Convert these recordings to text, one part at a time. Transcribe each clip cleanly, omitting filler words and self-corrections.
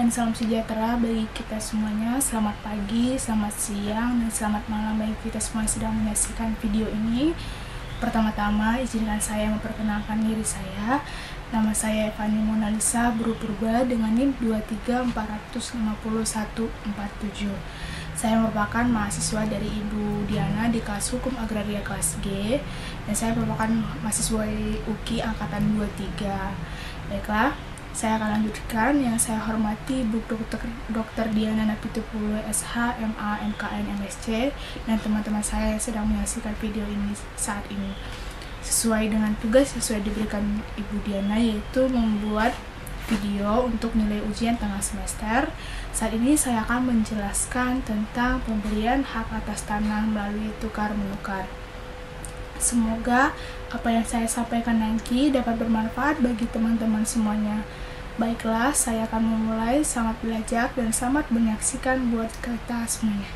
dan salam sejahtera bagi kita semuanya. Selamat pagi, selamat siang, dan selamat malam bagi kita semua yang sedang menyaksikan video ini. Pertama-tama, izinkan saya memperkenalkan diri saya. Nama saya Fani Monalisa Purba dengan NIM 2345147. Saya merupakan mahasiswa dari Ibu Diana di kelas Hukum Agraria kelas G, dan saya merupakan mahasiswa UKI angkatan 23. Baiklah, saya akan lanjutkan. Yang saya hormati Bu Dr. Diana Napitupulu SH, MA, MKN, MSc, dan teman-teman saya yang sedang menyaksikan video ini saat ini. Sesuai dengan tugas yang sudah diberikan Ibu Diana, yaitu membuat video untuk nilai ujian tengah semester. Saat ini saya akan menjelaskan tentang pemberian hak atas tanah melalui tukar-menukar. Semoga apa yang saya sampaikan nanti dapat bermanfaat bagi teman-teman semuanya. Baiklah, saya akan memulai. Selamat belajar dan selamat menyaksikan buat kita semuanya.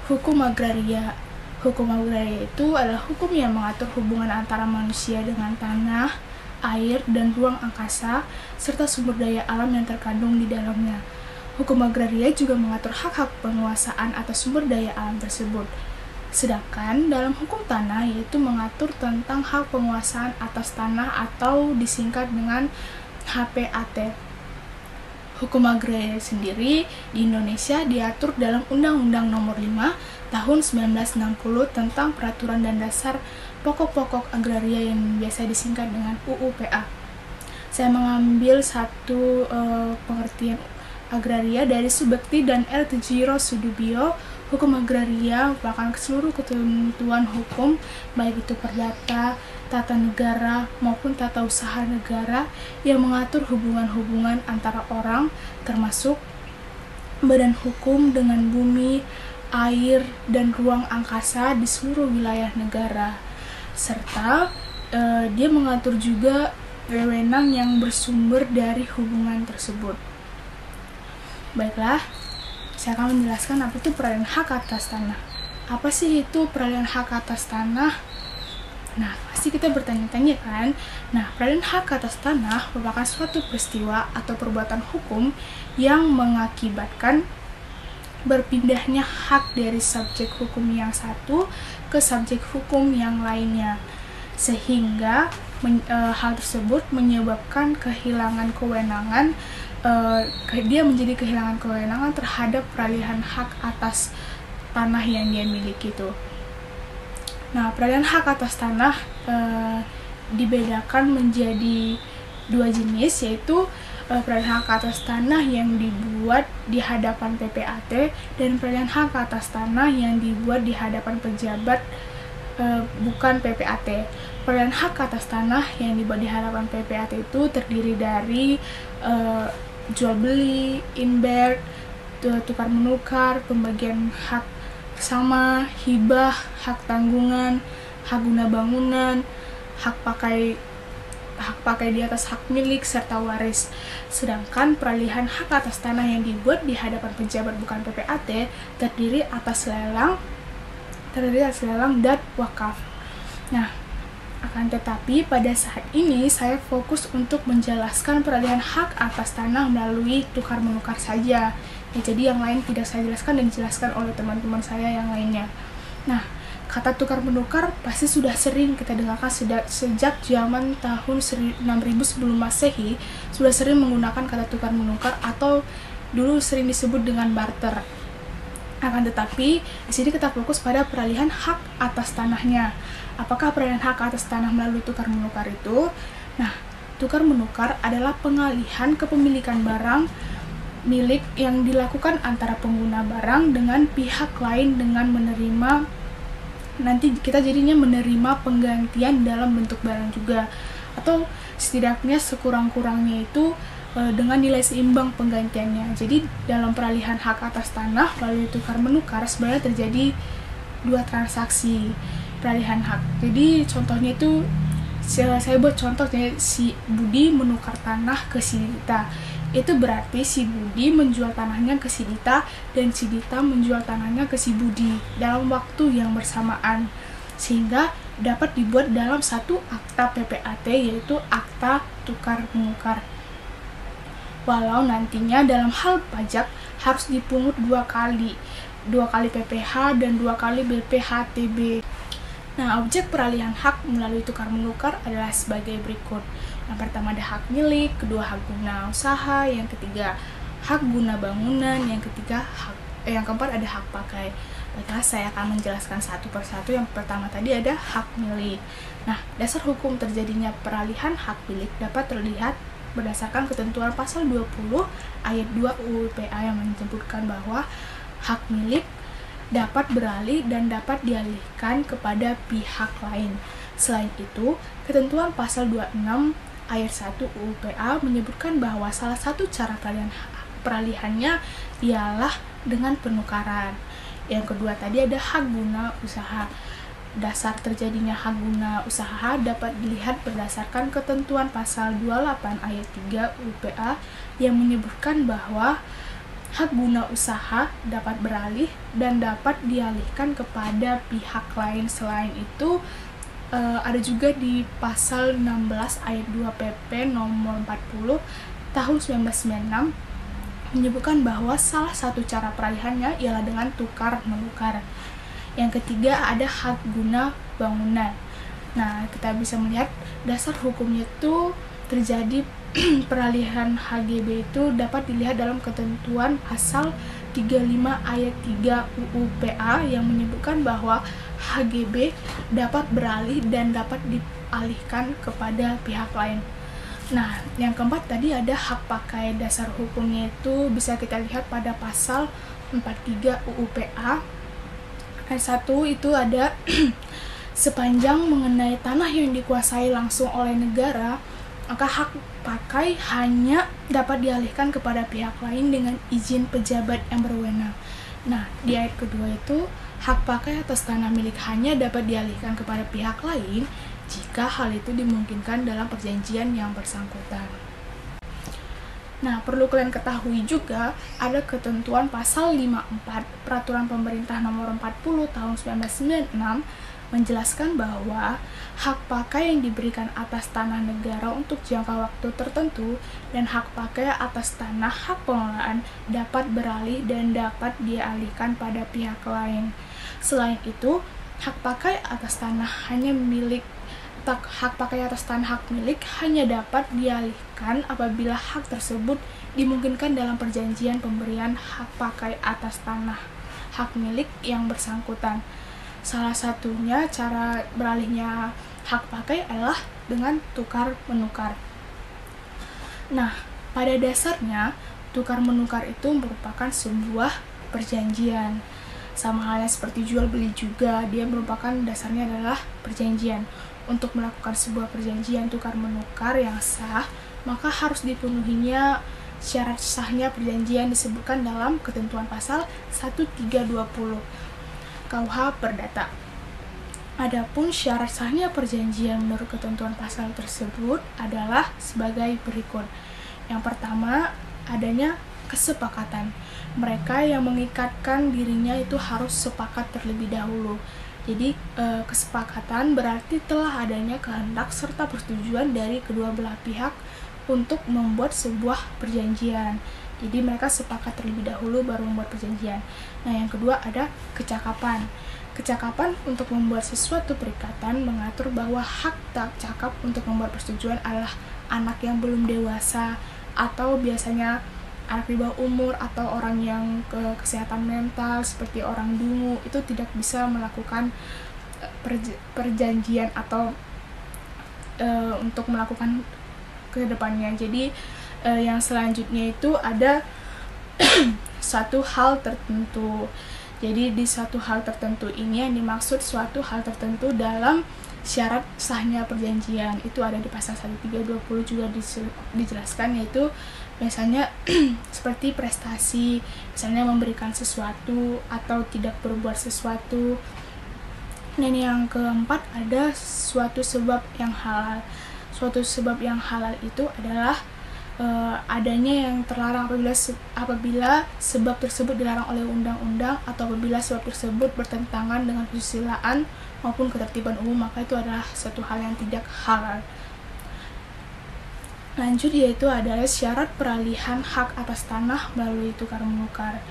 Hukum agraria. Hukum agraria itu adalah hukum yang mengatur hubungan antara manusia dengan tanah, air, dan ruang angkasa, serta sumber daya alam yang terkandung di dalamnya. Hukum agraria juga mengatur hak-hak penguasaan atas sumber daya alam tersebut. Sedangkan dalam hukum tanah, yaitu mengatur tentang hak penguasaan atas tanah atau disingkat dengan HPAT. Hukum agraria sendiri di Indonesia diatur dalam Undang-Undang Nomor 5 Tahun 1960 tentang Peraturan dan Dasar Pokok-Pokok Agraria yang biasa disingkat dengan UUPA. Saya mengambil satu pengertian agraria dari Subekti dan L. Tjiro Sudibyo. Hukum agraria merupakan seluruh ketentuan hukum, baik itu perdata, tata negara, maupun tata usaha negara yang mengatur hubungan-hubungan antara orang, termasuk badan hukum dengan bumi, air, dan ruang angkasa di seluruh wilayah negara. Serta dia mengatur juga wewenang yang bersumber dari hubungan tersebut. Baiklah, saya akan menjelaskan apa itu peralihan hak atas tanah. Apa sih itu peralihan hak atas tanah? Nah, pasti kita bertanya-tanya kan? Nah, peralihan hak atas tanah merupakan suatu peristiwa atau perbuatan hukum yang mengakibatkan berpindahnya hak dari subjek hukum yang satu ke subjek hukum yang lainnya, sehingga hal tersebut menyebabkan kehilangan kewenangan. Dia menjadi kehilangan kewenangan terhadap peralihan hak atas tanah yang dia miliki itu. Nah, peralihan hak atas tanah dibedakan menjadi dua jenis, yaitu peralihan hak atas tanah yang dibuat di hadapan PPAT dan peralihan hak atas tanah yang dibuat di hadapan pejabat bukan PPAT. Peralihan hak atas tanah yang dibuat di hadapan PPAT itu terdiri dari jual beli, inber, tukar menukar, pembagian hak sama, hibah, hak tanggungan, hak guna bangunan, hak pakai di atas hak milik, serta waris. Sedangkan peralihan hak atas tanah yang dibuat di hadapan pejabat bukan PPAT terdiri atas lelang dan wakaf. Nah, akan tetapi pada saat ini saya fokus untuk menjelaskan peralihan hak atas tanah melalui tukar menukar saja. Ya, jadi yang lain tidak saya jelaskan dan dijelaskan oleh teman-teman saya yang lainnya. Nah, kata tukar menukar pasti sudah sering kita dengarkan sejak zaman tahun 6000 sebelum Masehi, sudah sering menggunakan kata tukar menukar atau dulu sering disebut dengan barter. Akan tetapi di sini kita fokus pada peralihan hak atas tanahnya. Apakah peralihan hak atas tanah melalui tukar menukar itu? Nah, tukar menukar adalah pengalihan kepemilikan barang milik yang dilakukan antara pengguna barang dengan pihak lain dengan menerima, nanti kita jadinya menerima penggantian dalam bentuk barang juga, atau setidaknya sekurang-kurangnya itu dengan nilai seimbang penggantiannya. Jadi dalam peralihan hak atas tanah melalui tukar menukar sebenarnya terjadi dua transaksi peralihan hak. Jadi contohnya itu saya buat contohnya, si Budi menukar tanah ke si Dita. Itu berarti si Budi menjual tanahnya ke si Dita dan si Dita menjual tanahnya ke si Budi dalam waktu yang bersamaan, sehingga dapat dibuat dalam satu akta PPAT, yaitu akta tukar menukar. walau nantinya dalam hal pajak harus dipungut dua kali PPh dan 2 kali BPHTB. Nah, objek peralihan hak melalui tukar menukar adalah sebagai berikut. Yang pertama ada hak milik, kedua hak guna usaha, yang ketiga hak guna bangunan, yang keempat ada hak pakai. Baiklah, saya akan menjelaskan satu persatu. Yang pertama tadi ada hak milik. Nah, dasar hukum terjadinya peralihan hak milik dapat terlihat berdasarkan ketentuan pasal 20 ayat 2 UU PA yang menyebutkan bahwa hak milik dapat beralih dan dapat dialihkan kepada pihak lain. Selain itu, ketentuan pasal 26 ayat 1 UU PA menyebutkan bahwa salah satu cara peralihannya ialah dengan penukaran. Yang kedua tadi ada hak guna usaha. Dasar terjadinya hak guna usaha dapat dilihat berdasarkan ketentuan pasal 28 ayat 3 UU PA yang menyebutkan bahwa hak guna usaha dapat beralih dan dapat dialihkan kepada pihak lain. Selain itu, ada juga di pasal 16 ayat 2 PP nomor 40 tahun 1996 menyebutkan bahwa salah satu cara peralihannya ialah dengan tukar menukar. Yang ketiga ada hak guna bangunan. Nah, kita bisa melihat dasar hukumnya itu terjadi peralihan HGB itu dapat dilihat dalam ketentuan pasal 35 ayat 3 UU PA yang menyebutkan bahwa HGB dapat beralih dan dapat dialihkan kepada pihak lain. Nah, yang keempat tadi ada hak pakai. Dasar hukumnya itu bisa kita lihat pada pasal 43 UU PA. Ayat 1 itu ada sepanjang mengenai tanah yang dikuasai langsung oleh negara, maka hak pakai hanya dapat dialihkan kepada pihak lain dengan izin pejabat yang berwenang. Nah, di ayat kedua itu, hak pakai atas tanah milik hanya dapat dialihkan kepada pihak lain jika hal itu dimungkinkan dalam perjanjian yang bersangkutan. Nah, perlu kalian ketahui juga ada ketentuan pasal 54 Peraturan Pemerintah Nomor 40 Tahun 1996 menjelaskan bahwa hak pakai yang diberikan atas tanah negara untuk jangka waktu tertentu dan hak pakai atas tanah hak pengelolaan dapat beralih dan dapat dialihkan pada pihak lain. Selain itu, hak pakai atas tanah hak milik hanya dapat dialihkan apabila hak tersebut dimungkinkan dalam perjanjian pemberian hak pakai atas tanah hak milik yang bersangkutan. Salah satunya cara beralihnya hak pakai adalah dengan tukar menukar. Nah, pada dasarnya tukar menukar itu merupakan sebuah perjanjian. Sama halnya seperti jual beli juga, dia merupakan dasarnya adalah perjanjian. Untuk melakukan sebuah perjanjian tukar menukar yang sah, maka harus dipenuhinya syarat sahnya perjanjian disebutkan dalam ketentuan pasal 1320 KUH Perdata. Adapun syarat sahnya perjanjian menurut ketentuan pasal tersebut adalah sebagai berikut. Yang pertama, adanya kesepakatan. Mereka yang mengikatkan dirinya itu harus sepakat terlebih dahulu. Jadi, kesepakatan berarti telah adanya kehendak serta persetujuan dari kedua belah pihak untuk membuat sebuah perjanjian. Jadi mereka sepakat terlebih dahulu baru membuat perjanjian. Nah, yang kedua ada kecakapan. Kecakapan untuk membuat sesuatu perikatan mengatur bahwa hak tak cakap untuk membuat persetujuan adalah anak yang belum dewasa atau biasanya anak di bawah umur atau orang yang kesehatan mental seperti orang dungu itu tidak bisa melakukan perjanjian atau untuk melakukan ke depannya. Jadi yang selanjutnya itu ada suatu hal tertentu. Jadi di suatu hal tertentu ini yang dimaksud suatu hal tertentu dalam syarat sahnya perjanjian itu ada di pasal 1320 juga dijelaskan, yaitu misalnya seperti prestasi, misalnya memberikan sesuatu atau tidak berbuat sesuatu. Dan yang keempat ada suatu sebab yang halal. Suatu sebab yang halal itu adalah adanya yang terlarang apabila sebab tersebut dilarang oleh undang-undang atau apabila sebab tersebut bertentangan dengan kesusilaan maupun ketertiban umum, maka itu adalah suatu hal yang tidak halal. Lanjut yaitu adalah syarat peralihan hak atas tanah melalui tukar menukar.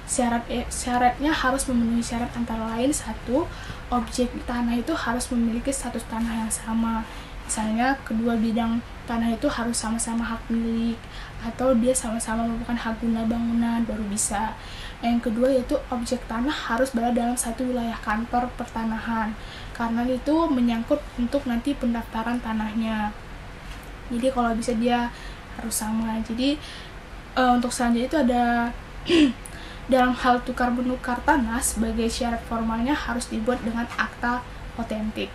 Syaratnya harus memenuhi syarat antara lain: satu, objek tanah itu harus memiliki status tanah yang sama. Misalnya kedua bidang tanah itu harus sama-sama hak milik, atau dia sama-sama merupakan hak guna bangunan, baru bisa. Yang kedua yaitu objek tanah harus berada dalam satu wilayah kantor pertanahan, karena itu menyangkut untuk nanti pendaftaran tanahnya. Jadi kalau bisa dia harus sama. Jadi untuk selanjutnya itu ada dalam hal tukar menukar tanah, sebagai syarat formalnya harus dibuat dengan akta otentik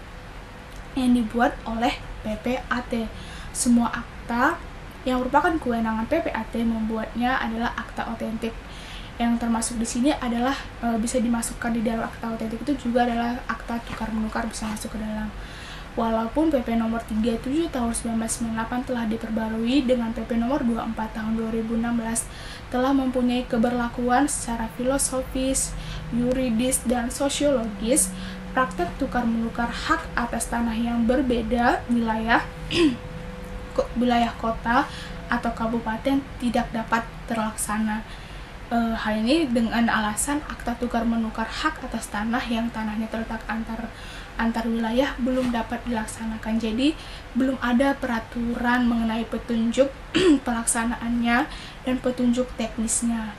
yang dibuat oleh PPAT. Semua akta yang merupakan kewenangan PPAT membuatnya adalah akta otentik. Yang termasuk di sini adalah bisa dimasukkan di dalam akta otentik itu juga adalah akta tukar menukar, bisa masuk ke dalam. Walaupun PP nomor 37 tahun 1998 telah diperbarui dengan PP nomor 24 tahun 2016, telah mempunyai keberlakuan secara filosofis, yuridis, dan sosiologis, praktek tukar menukar hak atas tanah yang berbeda wilayah kota atau kabupaten tidak dapat terlaksana. Hal ini dengan alasan akta tukar menukar hak atas tanah yang tanahnya terletak antar wilayah belum dapat dilaksanakan. Jadi belum ada peraturan mengenai petunjuk pelaksanaannya dan petunjuk teknisnya.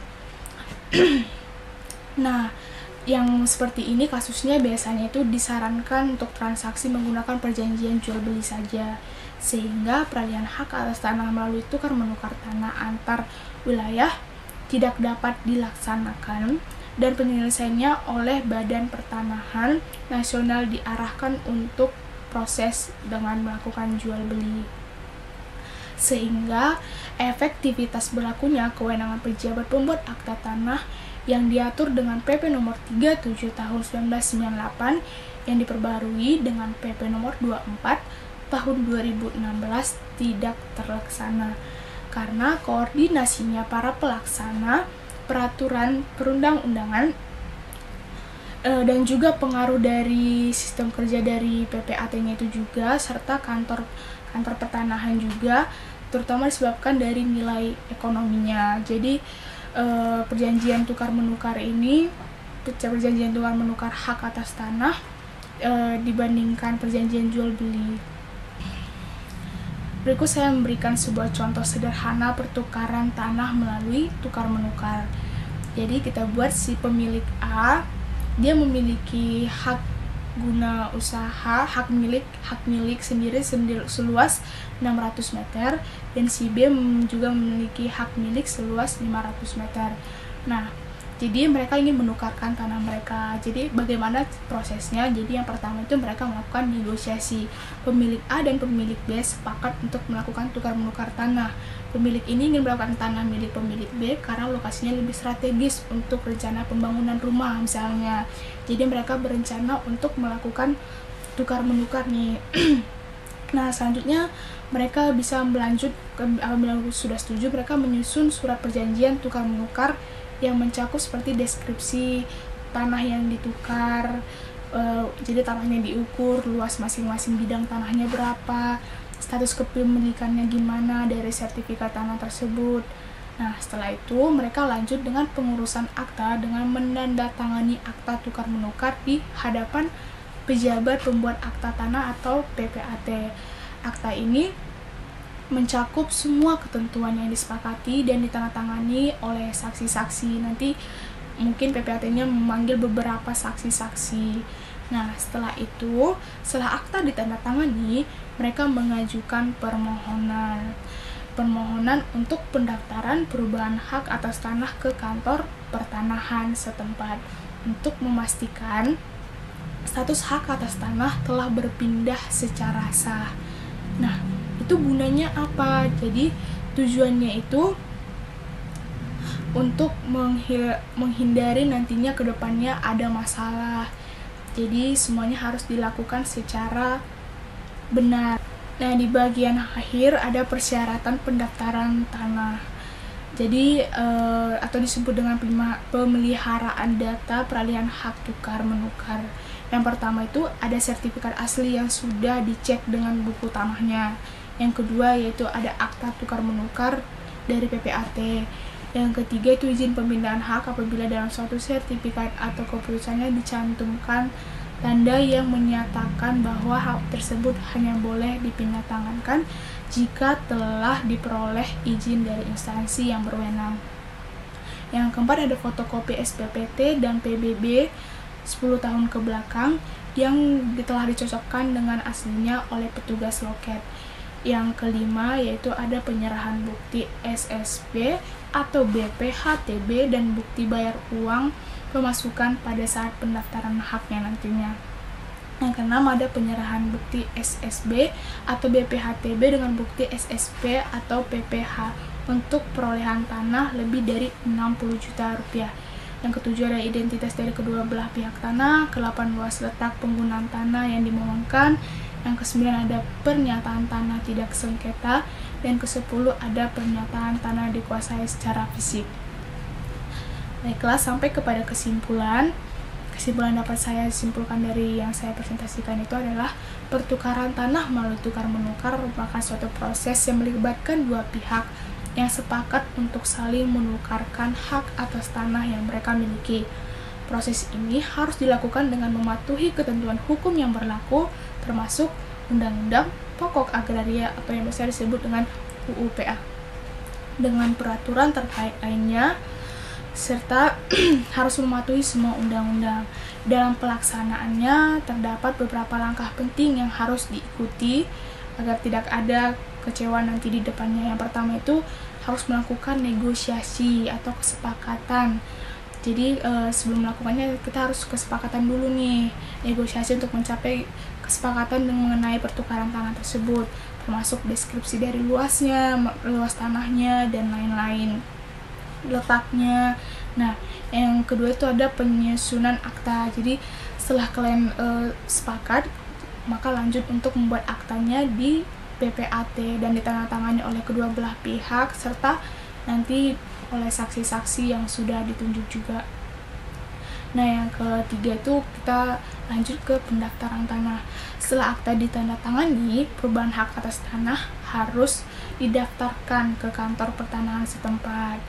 Nah, yang seperti ini kasusnya biasanya itu disarankan untuk transaksi menggunakan perjanjian jual beli saja, sehingga peralihan hak atas tanah melalui tukar menukar tanah antar wilayah tidak dapat dilaksanakan, dan penyelesaiannya oleh Badan Pertanahan Nasional diarahkan untuk proses dengan melakukan jual beli. Sehingga efektivitas berlakunya kewenangan pejabat pembuat akta tanah yang diatur dengan PP nomor 37 tahun 1998 yang diperbarui dengan PP nomor 24 tahun 2016 tidak terlaksana, karena koordinasinya para pelaksana peraturan perundang-undangan dan juga pengaruh dari sistem kerja dari PPAT-nya itu juga, serta kantor pertanahan juga, terutama disebabkan dari nilai ekonominya. Jadi perjanjian tukar menukar hak atas tanah dibandingkan perjanjian jual beli. Berikut saya memberikan sebuah contoh sederhana pertukaran tanah melalui tukar menukar. Jadi kita buat si pemilik A, dia memiliki hak guna usaha, hak milik sendiri seluas 600 meter, dan si B juga memiliki hak milik seluas 500 meter. Nah, jadi mereka ingin menukarkan tanah mereka. Jadi bagaimana prosesnya? Jadi yang pertama itu mereka melakukan negosiasi. Pemilik A dan pemilik B sepakat untuk melakukan tukar menukar tanah. Pemilik ini ingin melakukan tanah milik pemilik B karena lokasinya lebih strategis untuk rencana pembangunan rumah misalnya. Jadi mereka berencana untuk melakukan tukar menukar nih. Nah, selanjutnya mereka bisa melanjut, apabila sudah setuju, mereka menyusun surat perjanjian tukar menukar yang mencakup seperti deskripsi tanah yang ditukar, jadi tanahnya diukur, luas masing-masing bidang tanahnya berapa, status kepemilikannya gimana dari sertifikat tanah tersebut. Nah, setelah itu mereka lanjut dengan pengurusan akta dengan menandatangani akta tukar menukar di hadapan pejabat pembuat akta tanah atau PPAT. Akta ini mencakup semua ketentuan yang disepakati dan ditandatangani oleh saksi-saksi. Nanti mungkin PPAT-nya memanggil beberapa saksi-saksi. Nah, setelah akta ditandatangani, mereka mengajukan permohonan untuk pendaftaran perubahan hak atas tanah ke kantor pertanahan setempat untuk memastikan status hak atas tanah telah berpindah secara sah. Nah, itu gunanya apa? Jadi tujuannya itu untuk menghindari nantinya ke depannya ada masalah. Jadi semuanya harus dilakukan secara benar. Nah, di bagian akhir ada persyaratan pendaftaran tanah. Jadi atau disebut dengan pemeliharaan data peralihan hak tukar menukar. Yang pertama itu ada sertifikat asli yang sudah dicek dengan buku tanahnya. Yang kedua yaitu ada akta tukar menukar dari PPAT. Yang ketiga itu izin pemindahan hak apabila dalam suatu sertifikat atau keputusannya dicantumkan tanda yang menyatakan bahwa hak tersebut hanya boleh dipindahtangankan jika telah diperoleh izin dari instansi yang berwenang. Yang keempat ada fotokopi SPPT dan PBB 10 tahun ke belakang yang telah dicocokkan dengan aslinya oleh petugas loket. Yang kelima yaitu ada penyerahan bukti SSB atau BPHTB dan bukti bayar uang pemasukan pada saat pendaftaran haknya nantinya. Yang keenam ada penyerahan bukti SSB atau BPHTB dengan bukti SSB atau PPH untuk perolehan tanah lebih dari 60 juta rupiah. Yang ketujuh ada identitas dari kedua belah pihak tanah, ke-8 luas letak penggunaan tanah yang dimohonkan, yang ke-9 ada pernyataan tanah tidak sengketa, dan ke-10 ada pernyataan tanah dikuasai secara fisik. Baiklah, sampai kepada kesimpulan dapat saya simpulkan dari yang saya presentasikan itu adalah pertukaran tanah melalui tukar menukar merupakan suatu proses yang melibatkan dua pihak yang sepakat untuk saling menukarkan hak atas tanah yang mereka miliki. Proses ini harus dilakukan dengan mematuhi ketentuan hukum yang berlaku, termasuk Undang-Undang Pokok Agraria atau yang biasa disebut dengan UUPA, dengan peraturan terkait lainnya, serta harus mematuhi semua undang-undang. Dalam pelaksanaannya, terdapat beberapa langkah penting yang harus diikuti agar tidak ada kecewa nanti di depannya. Yang pertama itu harus melakukan negosiasi atau kesepakatan. Jadi sebelum melakukannya kita harus kesepakatan dulu nih, negosiasi untuk mencapai kesepakatan mengenai pertukaran tanah tersebut, termasuk deskripsi dari luasnya, luas tanahnya, dan lain-lain, letaknya. Nah, yang kedua itu ada penyusunan akta. Jadi setelah kalian sepakat, maka lanjut untuk membuat aktanya di PPAT dan ditandatangani oleh kedua belah pihak serta nanti oleh saksi-saksi yang sudah ditunjuk juga. Nah, yang ketiga itu kita lanjut ke pendaftaran tanah. Setelah akta ditandatangani, perubahan hak atas tanah harus didaftarkan ke kantor pertanahan setempat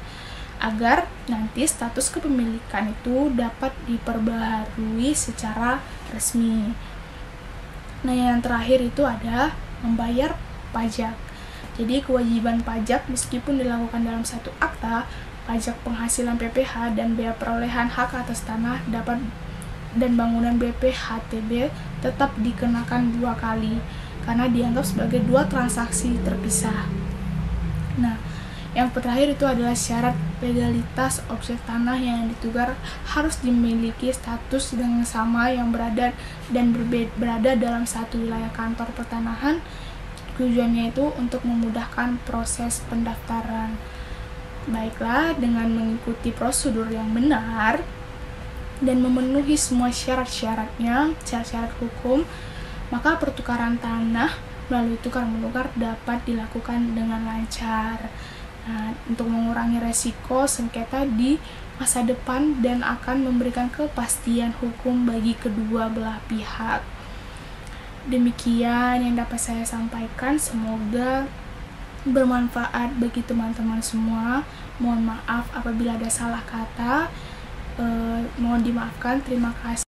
agar nanti status kepemilikan itu dapat diperbaharui secara resmi. Nah, yang terakhir itu ada membayar pajak. Jadi kewajiban pajak meskipun dilakukan dalam satu akta, pajak penghasilan PPH dan biaya perolehan hak atas tanah dapat dan bangunan BPHTB tetap dikenakan dua kali karena dianggap sebagai dua transaksi terpisah. Nah, yang terakhir itu adalah syarat legalitas objek tanah yang ditukar harus dimiliki status dengan sama yang berada dalam satu wilayah kantor pertanahan. Tujuannya itu untuk memudahkan proses pendaftaran. Baiklah, dengan mengikuti prosedur yang benar dan memenuhi semua syarat-syaratnya, syarat-syarat hukum, maka pertukaran tanah melalui tukar menukar dapat dilakukan dengan lancar. Nah, untuk mengurangi resiko sengketa di masa depan dan akan memberikan kepastian hukum bagi kedua belah pihak. Demikian yang dapat saya sampaikan, semoga bermanfaat bagi teman-teman semua. Mohon maaf apabila ada salah kata, mohon dimaafkan. Terima kasih.